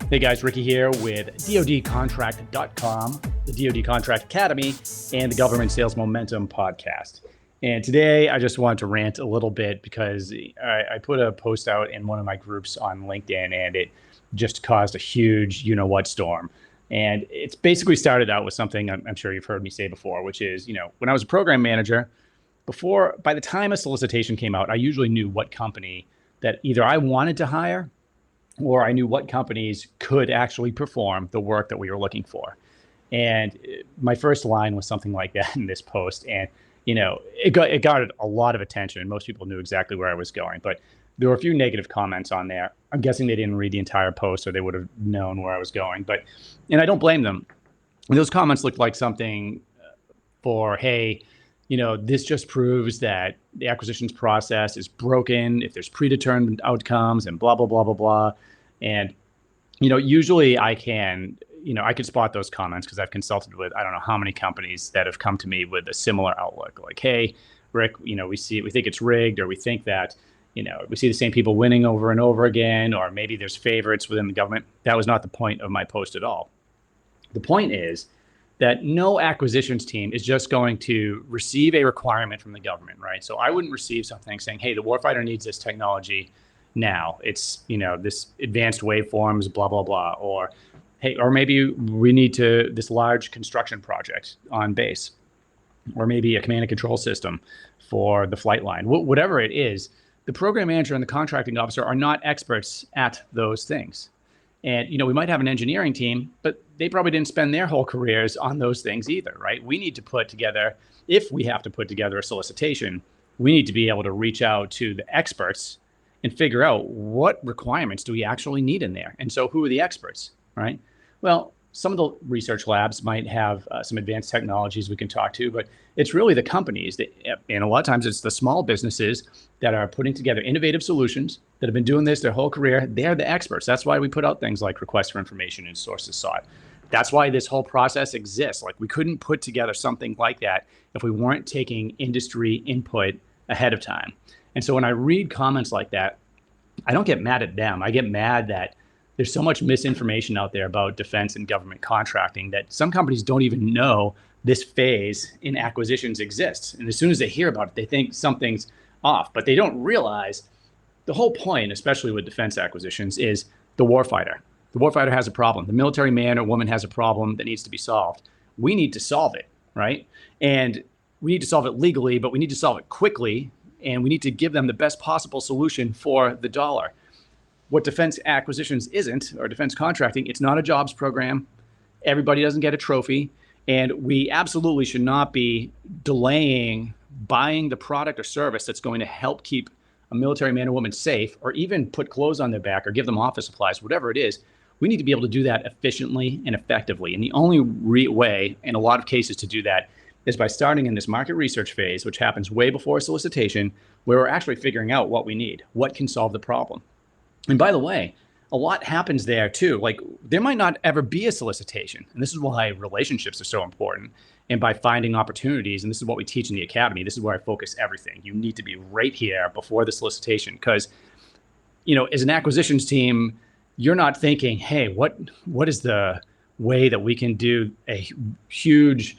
Hey guys, Ricky here with DoDContract.com, the DoD Contract Academy, and the Government Sales Momentum podcast. And today I just wanted to rant a little bit because I put a post out in one of my groups on LinkedIn and it just caused a huge you-know-what storm. And it's basically started out with something I'm sure you've heard me say before, which is, when I was a program manager, by the time a solicitation came out, I usually knew what company that either I wanted to hire or I knew what companies could actually perform the work that we were looking for. And my first line was something like that in this post. And, it got a lot of attention. Most people knew exactly where I was going, but there were a few negative comments on there. I'm guessing they didn't read the entire post or they would have known where I was going, and I don't blame them. Those comments looked like something for, hey, this just proves that the acquisitions process is broken if there's predetermined outcomes and blah, blah, blah, blah, blah. And, usually I can spot those comments because I've consulted with, I don't know how many companies that have come to me with a similar outlook. Like, hey, Rick, we think it's rigged, or we think that, we see the same people winning over and over again, or maybe there's favorites within the government. That was not the point of my post at all. The point is that no acquisitions team is just going to receive a requirement from the government, right? So I wouldn't receive something saying, hey, the warfighter needs this technology now. It's, this advanced waveforms, blah, blah, blah. Or, hey, or maybe we need this large construction project on base, or maybe a command and control system for the flight line. Whatever it is, the program manager and the contracting officer are not experts at those things. And, we might have an engineering team, but they probably didn't spend their whole careers on those things either, right? We need to put together, if we have to put together a solicitation, we need to be able to reach out to the experts and figure out what requirements do we actually need in there. And so who are the experts, right? Well, some of the research labs might have some advanced technologies we can talk to, but it's really the companies that, and a lot of times it's the small businesses that are putting together innovative solutions that have been doing this their whole career. They're the experts. That's why we put out things like requests for information and sources sought. That's why this whole process exists. Like, we couldn't put together something like that if we weren't taking industry input ahead of time. And so when I read comments like that, I don't get mad at them. I get mad that there's so much misinformation out there about defense and government contracting that some companies don't even know this phase in acquisitions exists. And as soon as they hear about it, they think something's off, but they don't realize the whole point, especially with defense acquisitions, is the warfighter. The warfighter has a problem. The military man or woman has a problem that needs to be solved. We need to solve it, right? And we need to solve it legally, but we need to solve it quickly, and we need to give them the best possible solution for the dollar. What defense acquisitions isn't, or defense contracting, it's not a jobs program. Everybody doesn't get a trophy. And we absolutely should not be delaying buying the product or service that's going to help keep a military man or woman safe, or even put clothes on their back or give them office supplies, whatever it is. We need to be able to do that efficiently and effectively. And the only way, in a lot of cases, to do that is by starting in this market research phase, which happens way before solicitation, where we're actually figuring out what we need, what can solve the problem. And by the way, a lot happens there too. Like, there might not ever be a solicitation. And this is why relationships are so important. And by finding opportunities, and this is what we teach in the academy, this is where I focus everything. You need to be right here before the solicitation, because, as an acquisitions team, you're not thinking, hey, what is the way that we can do a huge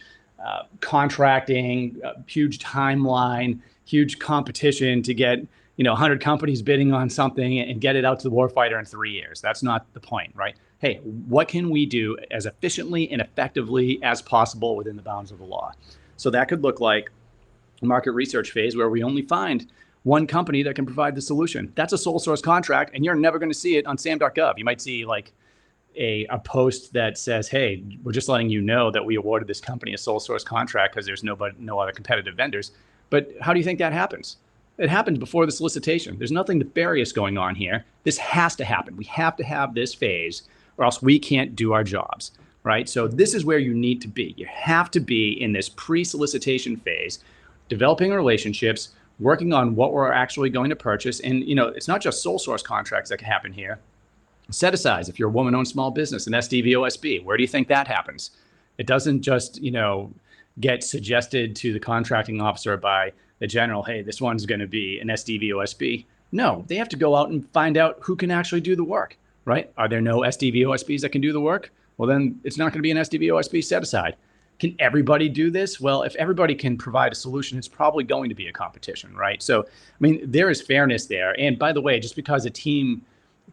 contracting, huge timeline, huge competition to get 100 companies bidding on something and get it out to the warfighter in 3 years. That's not the point, right? Hey, what can we do as efficiently and effectively as possible within the bounds of the law? So that could look like a market research phase where we only find one company that can provide the solution. That's a sole source contract, and you're never going to see it on SAM.gov. You might see like a post that says, hey, we're just letting you know that we awarded this company a sole source contract because there's no other competitive vendors. But how do you think that happens? It happens before the solicitation. There's nothing nefarious going on here. This has to happen. We have to have this phase, or else we can't do our jobs, right? So this is where you need to be. You have to be in this pre-solicitation phase, developing relationships, working on what we're actually going to purchase. And, it's not just sole source contracts that can happen here. Set asides, if you're a woman-owned small business, an SDVOSB, where do you think that happens? It doesn't just, get suggested to the contracting officer by the general, hey, this one's going to be an SDVOSB. No, they have to go out and find out who can actually do the work, right? Are there no SDV OSPs that can do the work? Well, then it's not going to be an SDV OSP set aside. Can everybody do this? Well, if everybody can provide a solution, it's probably going to be a competition, right? So, I mean, there is fairness there. And by the way, just because a team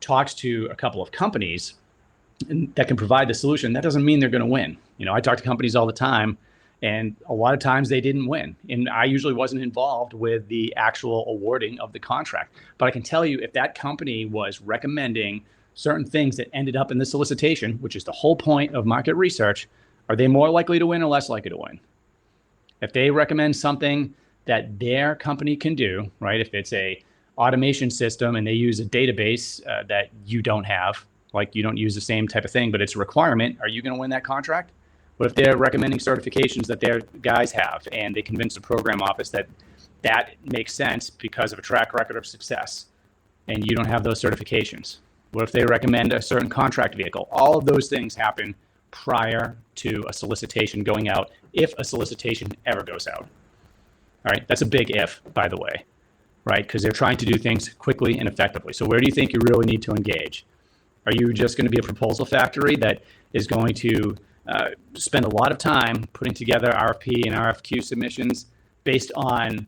talks to a couple of companies that can provide the solution, that doesn't mean they're going to win. You know, I talk to companies all the time, and a lot of times they didn't win. And I usually wasn't involved with the actual awarding of the contract. But I can tell you, if that company was recommending certain things that ended up in the solicitation, which is the whole point of market research, are they more likely to win or less likely to win? If they recommend something that their company can do, right? If it's a automation system and they use a database that you don't have, like you don't use the same type of thing, but it's a requirement, are you going to win that contract? What if they're recommending certifications that their guys have and they convince the program office that that makes sense because of a track record of success and you don't have those certifications? What if they recommend a certain contract vehicle? All of those things happen prior to a solicitation going out, if a solicitation ever goes out. All right, that's a big if, by the way, right? Because they're trying to do things quickly and effectively. So where do you think you really need to engage? Are you just going to be a proposal factory that is going to spend a lot of time putting together RFP and RFQ submissions based on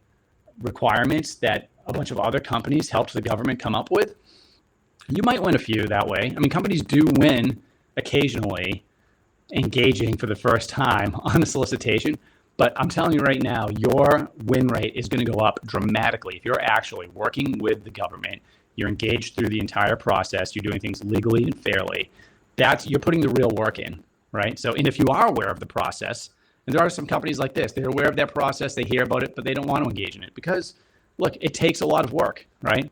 requirements that a bunch of other companies helped the government come up with? You might win a few that way. I mean, companies do win occasionally engaging for the first time on a solicitation, but I'm telling you right now, your win rate is going to go up dramatically. If you're actually working with the government, you're engaged through the entire process, you're doing things legally and fairly, you're putting the real work in, right? So, and if you are aware of the process, and there are some companies like this, they're aware of that process, they hear about it, but they don't want to engage in it because, look, it takes a lot of work, right?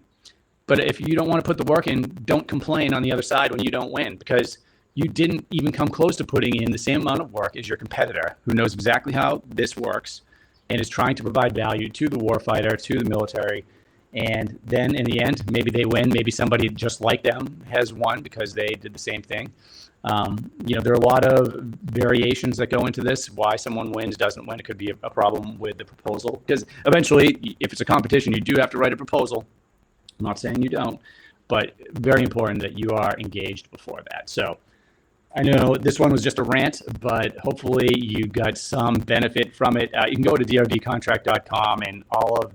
But if you don't want to put the work in, don't complain on the other side when you don't win, because you didn't even come close to putting in the same amount of work as your competitor who knows exactly how this works and is trying to provide value to the warfighter, to the military. And then in the end, maybe they win. Maybe somebody just like them has won because they did the same thing. There are a lot of variations that go into this. Why someone wins, doesn't win. It could be a problem with the proposal. Because eventually, if it's a competition, you do have to write a proposal. I'm not saying you don't, but very important that you are engaged before that. So I know this one was just a rant, but hopefully you got some benefit from it. You can go to dodcontract.com, and all of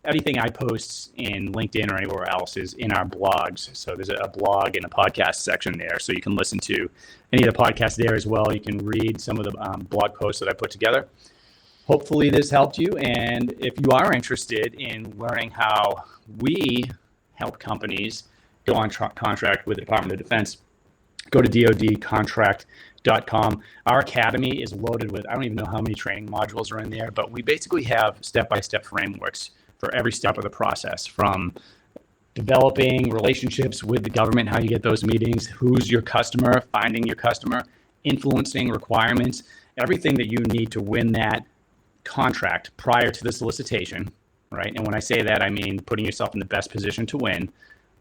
anything I post in LinkedIn or anywhere else is in our blogs. So there's a blog and a podcast section there. So you can listen to any of the podcasts there as well. You can read some of the blog posts that I put together. Hopefully this helped you. And if you are interested in learning how we help companies go on contract with the Department of Defense, go to dodcontract.com. Our academy is loaded with, I don't even know how many training modules are in there, but we basically have step-by-step frameworks for every step of the process, from developing relationships with the government, how you get those meetings, who's your customer, finding your customer, influencing requirements, everything that you need to win that contract prior to the solicitation, right? And when I say that, I mean putting yourself in the best position to win.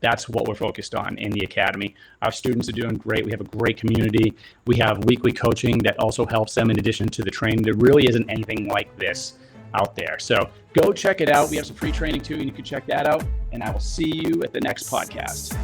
That's what we're focused on in the academy. Our students are doing great. We have a great community. We have weekly coaching that also helps them in addition to the training. There really isn't anything like this out there. So go check it out. We have some free training too, and you can check that out. And I will see you at the next podcast.